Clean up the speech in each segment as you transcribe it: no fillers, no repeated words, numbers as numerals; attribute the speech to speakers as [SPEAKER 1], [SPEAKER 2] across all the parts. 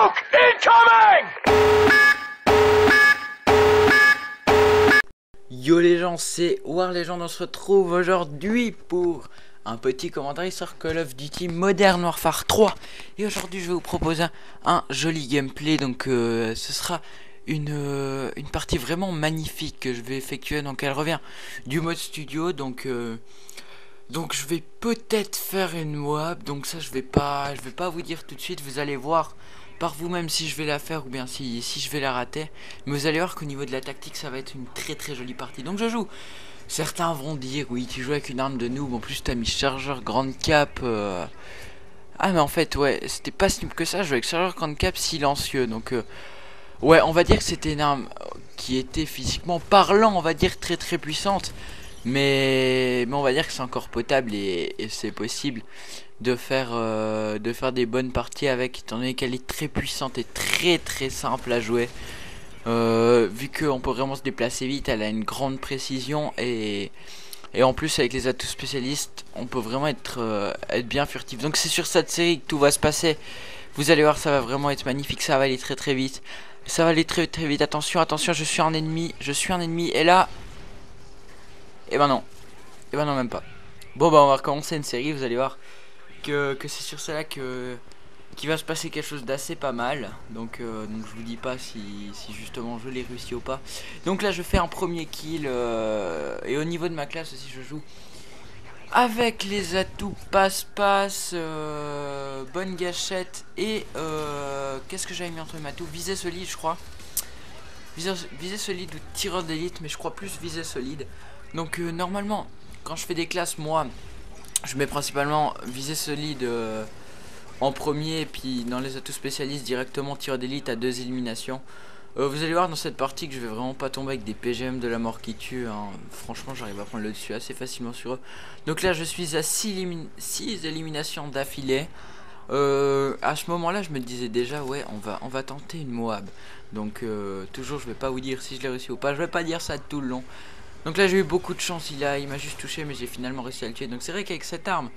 [SPEAKER 1] Nuke incoming!
[SPEAKER 2] Yo les gens, c'est War Legend, on se retrouve aujourd'hui pour un petit commentaire sur Call of Duty Modern Warfare 3. Et aujourd'hui je vais vous proposer un joli gameplay, donc ce sera une partie vraiment magnifique que je vais effectuer. Donc elle revient du mode studio, donc je vais peut-être faire une WAP, donc ça je vais pas vous dire tout de suite, vous allez voir par vous-même si je vais la faire ou bien si je vais la rater. Mais vous allez voir qu'au niveau de la tactique ça va être une très jolie partie. Donc je joue. Certains vont dire oui tu joues avec une arme de noob, en plus t'as mis chargeur grande cap. Ah mais en fait ouais c'était pas si noob que ça, je jouais avec chargeur grande cap silencieux. Donc ouais on va dire que c'était une arme qui était physiquement parlant on va dire très puissante. Mais on va dire que c'est encore potable et c'est possible de faire des bonnes parties avec, étant donné qu'elle est très puissante et très simple à jouer. Vu qu'on peut vraiment se déplacer vite, elle a une grande précision et en plus avec les atouts spécialistes on peut vraiment être bien furtif. Donc c'est sur cette série que tout va se passer. Vous allez voir, ça va vraiment être magnifique, ça va aller très vite. Ça va aller très vite, attention, je suis un ennemi, et là... Et ben non même pas. Bon bah on va recommencer une série, vous allez voir que c'est sur celle-là qu'il va se passer quelque chose d'assez pas mal. Donc je vous dis pas si justement je l'ai réussi ou pas. Donc là je fais un premier kill et au niveau de ma classe aussi je joue avec les atouts passe-passe, bonne gâchette et qu'est-ce que j'avais mis entre mes atouts, visée solide je crois. Visée solide ou tireur d'élite, mais je crois plus visée solide. Donc normalement quand je fais des classes, moi je mets principalement visée solide en premier, et puis dans les atouts spécialistes directement tireur d'élite à 2 éliminations. Vous allez voir dans cette partie que je vais vraiment pas tomber avec des PGM de la mort qui tue, hein. Franchement j'arrive à prendre le dessus assez facilement sur eux. Donc là je suis à 6 éliminations d'affilée. À ce moment là je me disais déjà ouais on va tenter une Moab. Donc toujours je vais pas vous dire si je l'ai réussi ou pas, je vais pas dire ça tout le long. Donc là j'ai eu beaucoup de chance, il m'a juste touché mais j'ai finalement réussi à le tuer. Donc c'est vrai qu'avec cette arme,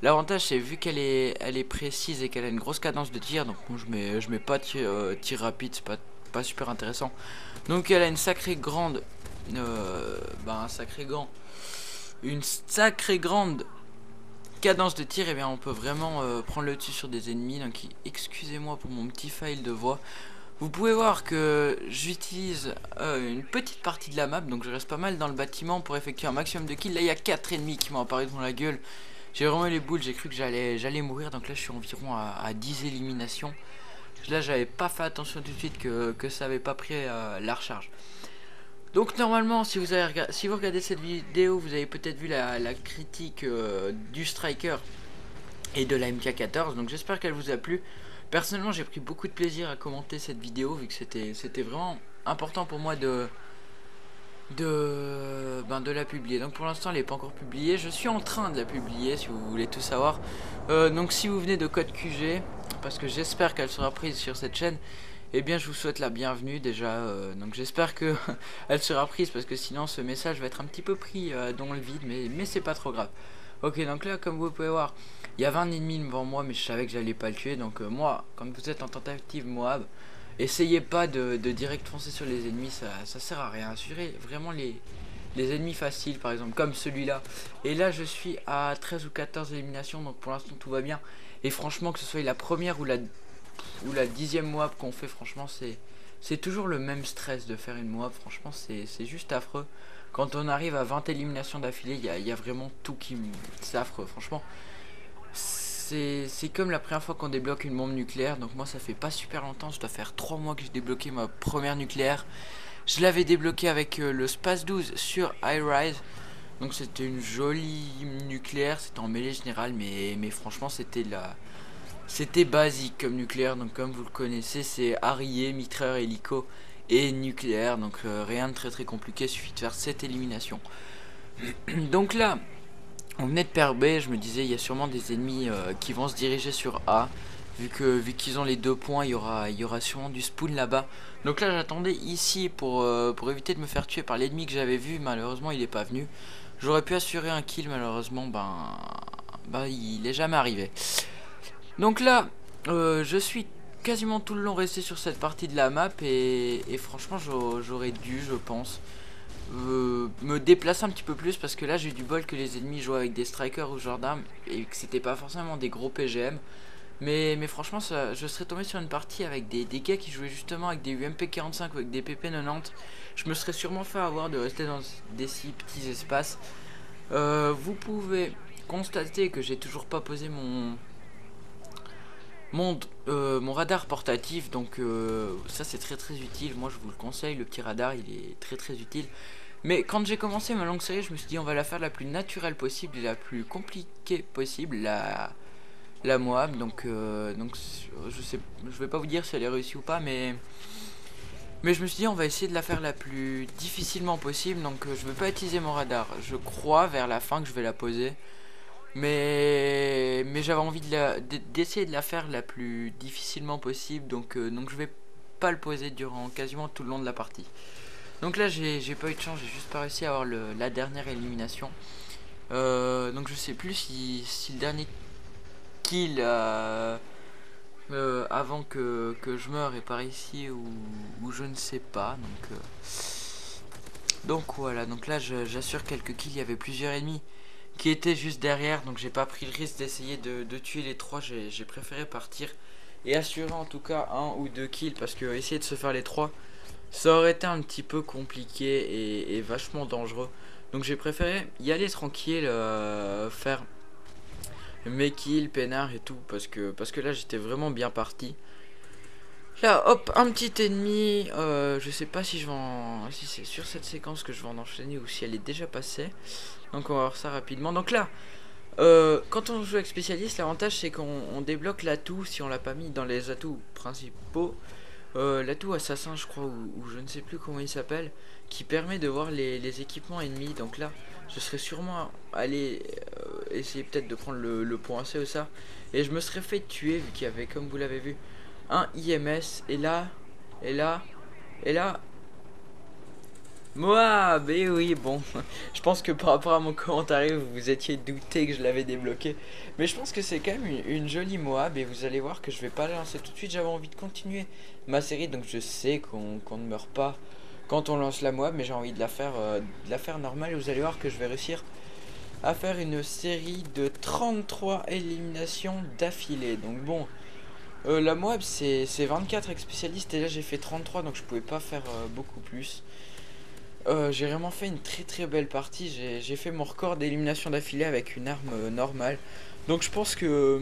[SPEAKER 2] l'avantage c'est vu qu'elle est précise et qu'elle a une grosse cadence de tir. Donc moi je mets pas tir rapide, c'est pas super intéressant. Donc elle a une sacrée grande une sacrée grande cadence de tir. Et bien on peut vraiment prendre le dessus sur des ennemis. Donc excusez-moi pour mon petit fail de voix. Vous pouvez voir que j'utilise une petite partie de la map, donc je reste pas mal dans le bâtiment pour effectuer un maximum de kills. Là il y a 4 ennemis qui m'ont apparu devant la gueule. J'ai vraiment eu les boules, j'ai cru que j'allais mourir. Donc là je suis environ à 10 éliminations. Là j'avais pas fait attention tout de suite que ça avait pas pris la recharge. Donc normalement si vous regardez cette vidéo, vous avez peut-être vu la critique du Striker et de la MK14. Donc j'espère qu'elle vous a plu. Personnellement j'ai pris beaucoup de plaisir à commenter cette vidéo, vu que c'était vraiment important pour moi de la publier. Donc pour l'instant elle n'est pas encore publiée, je suis en train de la publier si vous voulez tout savoir. Donc si vous venez de Code QG, parce que j'espère qu'elle sera prise sur cette chaîne, eh bien je vous souhaite la bienvenue déjà. Donc j'espère que elle sera prise, parce que sinon ce message va être un petit peu pris dans le vide, mais c'est pas trop grave. Ok, donc là comme vous pouvez voir, il y avait un ennemi devant moi mais je savais que j'allais pas le tuer. Donc moi, quand vous êtes en tentative Moab, essayez pas de direct foncer sur les ennemis, ça sert à rien. Assurez vraiment les ennemis faciles, par exemple comme celui-là. Et là je suis à 13 ou 14 éliminations, donc pour l'instant tout va bien. Et franchement que ce soit la première ou la 10e Moab qu'on fait, franchement c'est toujours le même stress de faire une Moab. Franchement c'est juste affreux. Quand on arrive à 20 éliminations d'affilée, il y a vraiment tout c'est affreux, franchement. C'est comme la première fois qu'on débloque une bombe nucléaire. Donc moi ça fait pas super longtemps, ça doit faire 3 mois que j'ai débloqué ma première nucléaire. Je l'avais débloqué avec le Space 12 sur iRise. Donc c'était une jolie nucléaire, c'était en mêlée générale, mais franchement c'était basique comme nucléaire. Donc comme vous le connaissez, c'est Harrier, mitrailleur hélico et nucléaire. Donc rien de très compliqué, il suffit de faire 7 éliminations. Donc là on venait de perdre B, je me disais il y a sûrement des ennemis qui vont se diriger sur A. Vu qu'ils ont les 2 points, il y aura sûrement du spawn là-bas. Donc là j'attendais ici pour éviter de me faire tuer par l'ennemi que j'avais vu. Malheureusement il est pas venu. J'aurais pu assurer un kill, malheureusement il est jamais arrivé. Donc là je suis quasiment tout le long resté sur cette partie de la map et franchement j'aurais dû, je pense, me déplacer un petit peu plus parce que là j'ai eu du bol que les ennemis jouaient avec des strikers ou genre d'armes et que c'était pas forcément des gros PGM. Mais franchement je serais tombé sur une partie avec des gars qui jouaient justement avec des UMP45 ou avec des PP90. Je me serais sûrement fait avoir de rester dans des si petits espaces. Vous pouvez constater que j'ai toujours pas posé mon radar portatif, donc ça c'est très utile. Moi je vous le conseille, le petit radar il est très utile. Mais quand j'ai commencé ma longue série, je me suis dit on va la faire la plus naturelle possible et la plus compliquée possible, la Moab. Donc je vais pas vous dire si elle est réussie ou pas, mais je me suis dit on va essayer de la faire la plus difficilement possible. Donc je vais pas utiliser mon radar, je crois vers la fin que je vais la poser. Mais j'avais envie d'essayer de la faire la plus difficilement possible, donc je vais pas le poser durant quasiment tout le long de la partie. Donc là j'ai pas eu de chance, j'ai juste pas réussi à avoir la dernière élimination. Donc je sais plus si le dernier kill avant que je meure est par ici ou je ne sais pas. Donc voilà, donc là j'assure quelques kills, il y avait plusieurs ennemis qui était juste derrière, donc j'ai pas pris le risque d'essayer de tuer les trois. J'ai préféré partir et assurer en tout cas 1 ou 2 kills, parce que essayer de se faire les 3 ça aurait été un petit peu compliqué et vachement dangereux. Donc j'ai préféré y aller tranquille, faire mes kills peinard et tout, parce que là j'étais vraiment bien parti. Là hop, un petit ennemi, je sais pas si si c'est sur cette séquence que je vais en enchaîner ou si elle est déjà passée. Donc on va voir ça rapidement. Donc là, quand on joue avec spécialiste, l'avantage c'est qu'on débloque l'atout, si on l'a pas mis dans les atouts principaux, l'atout assassin je crois, ou je ne sais plus comment il s'appelle, qui permet de voir les équipements ennemis. Donc là, je serais sûrement allé essayer peut-être de prendre le point C ou ça, et je me serais fait tuer vu qu'il y avait, comme vous l'avez vu, un IMS, et là, moi, ben oui, bon, je pense que par rapport à mon commentaire, vous vous étiez douté que je l'avais débloqué. Mais je pense que c'est quand même une jolie Moab, et vous allez voir que je vais pas la lancer tout de suite. J'avais envie de continuer ma série, donc je sais qu'on ne meurt pas quand on lance la Moab, mais j'ai envie de la faire normale, et vous allez voir que je vais réussir à faire une série de 33 éliminations d'affilée. Donc bon, la Moab c'est 24 avec spécialiste, et là j'ai fait 33, donc je pouvais pas faire beaucoup plus. J'ai vraiment fait une très belle partie. J'ai fait mon record d'élimination d'affilée avec une arme normale. Donc je pense que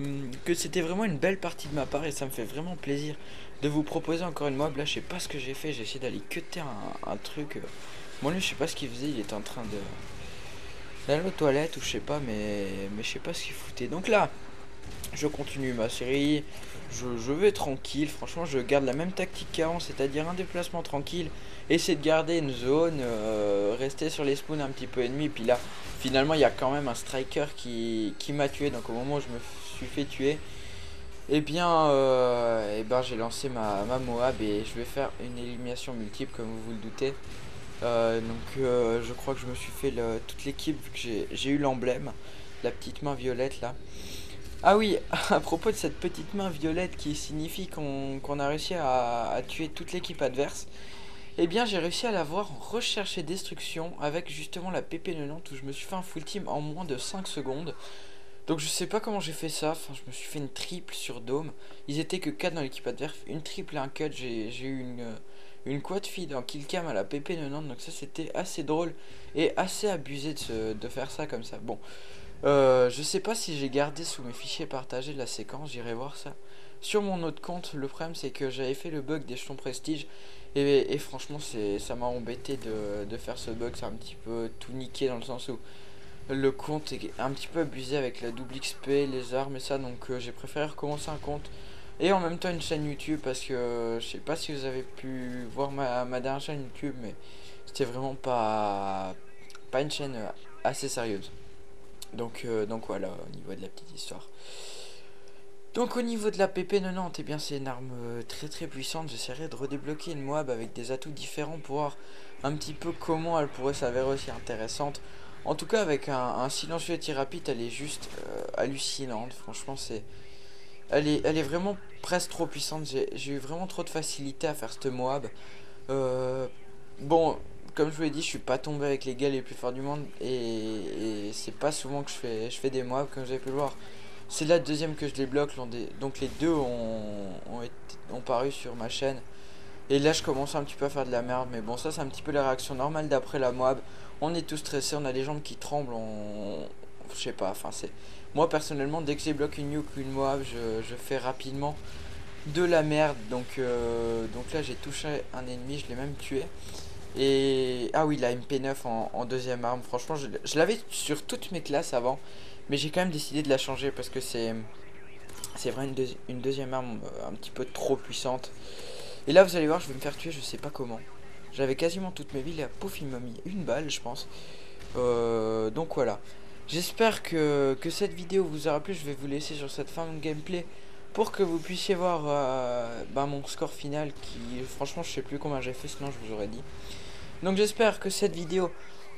[SPEAKER 2] c'était vraiment une belle partie de ma part, et ça me fait vraiment plaisir de vous proposer encore une Moab. Là je sais pas ce que j'ai fait, j'ai essayé d'aller cutter un truc. Bon lui je sais pas ce qu'il faisait, il était en train d'aller aux toilettes ou je sais pas, mais je sais pas ce qu'il foutait. Donc là je continue ma série, je vais tranquille, franchement je garde la même tactique qu'avant, c'est-à-dire un déplacement tranquille, essayer de garder une zone, rester sur les spawns un petit peu ennemis. Puis là finalement il y a quand même un striker qui m'a tué, donc au moment où je me suis fait tuer, et ben j'ai lancé ma Moab, et je vais faire une élimination multiple comme vous le doutez. Je crois que je me suis fait toute l'équipe, vu que j'ai eu l'emblème, la petite main violette là. Ah oui, à propos de cette petite main violette qui signifie qu'on a réussi à tuer toute l'équipe adverse, eh bien j'ai réussi à l'avoir en recherche et destruction avec justement la PP90, où je me suis fait un full team en moins de 5 secondes. Donc je sais pas comment j'ai fait ça, enfin je me suis fait une triple sur Dome. Ils étaient que 4 dans l'équipe adverse, une triple et un cut, j'ai eu une quad feed en killcam à la PP90, donc ça c'était assez drôle et assez abusé de faire ça comme ça. Bon, je sais pas si j'ai gardé sous mes fichiers partagés la séquence, j'irai voir ça sur mon autre compte. Le problème c'est que j'avais fait le bug des jetons prestige, et franchement ça m'a embêté de faire ce bug. C'est un petit peu tout niqué dans le sens où le compte est un petit peu abusé avec la double XP, les armes et ça, donc j'ai préféré recommencer un compte et en même temps une chaîne YouTube, parce que je sais pas si vous avez pu voir ma dernière chaîne YouTube, mais c'était vraiment pas une chaîne assez sérieuse. Donc voilà, au niveau de la petite histoire. Donc au niveau de la PP90, eh bien c'est une arme très puissante. J'essaierai de redébloquer une Moab avec des atouts différents pour voir un petit peu comment elle pourrait s'avérer aussi intéressante. En tout cas avec un silencieux tir rapide, elle est juste hallucinante. Franchement elle est vraiment presque trop puissante. J'ai eu vraiment trop de facilité à faire cette Moab. Bon, comme je vous l'ai dit, je suis pas tombé avec les gars les plus forts du monde. Et c'est pas souvent que je fais des Moab, comme vous avez pu le voir. C'est la deuxième que je débloque. Donc les deux ont paru sur ma chaîne. Et là je commence un petit peu à faire de la merde. Mais bon, ça c'est un petit peu la réaction normale d'après la Moab. On est tous stressés, on a les jambes qui tremblent. Je sais pas, enfin c'est... Moi personnellement, dès que j'ai bloqué une nuke ou une Moab, je fais rapidement de la merde. Donc là j'ai touché un ennemi, je l'ai même tué. Et ah oui, la MP9 en deuxième arme. Franchement, je l'avais sur toutes mes classes avant. Mais j'ai quand même décidé de la changer parce que c'est vraiment une deuxième arme un petit peu trop puissante. Et là vous allez voir, je vais me faire tuer, je sais pas comment. J'avais quasiment toutes mes villes et pouf, il m'a mis une balle je pense. Donc voilà. J'espère que cette vidéo vous aura plu. Je vais vous laisser sur cette fin de gameplay pour que vous puissiez voir mon score final qui franchement je sais plus combien j'ai fait, sinon je vous aurais dit. Donc j'espère que cette vidéo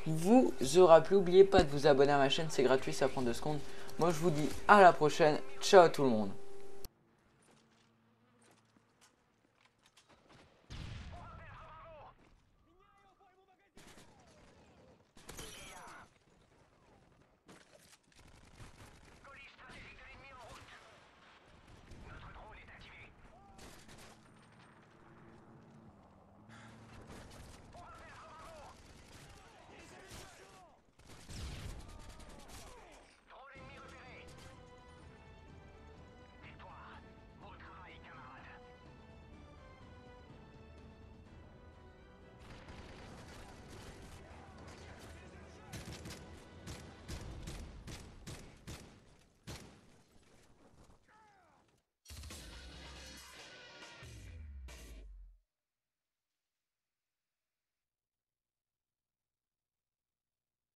[SPEAKER 2] vous aura plu. N'oubliez pas de vous abonner à ma chaîne, c'est gratuit, ça prend 2 secondes. Moi je vous dis à la prochaine, ciao tout le monde.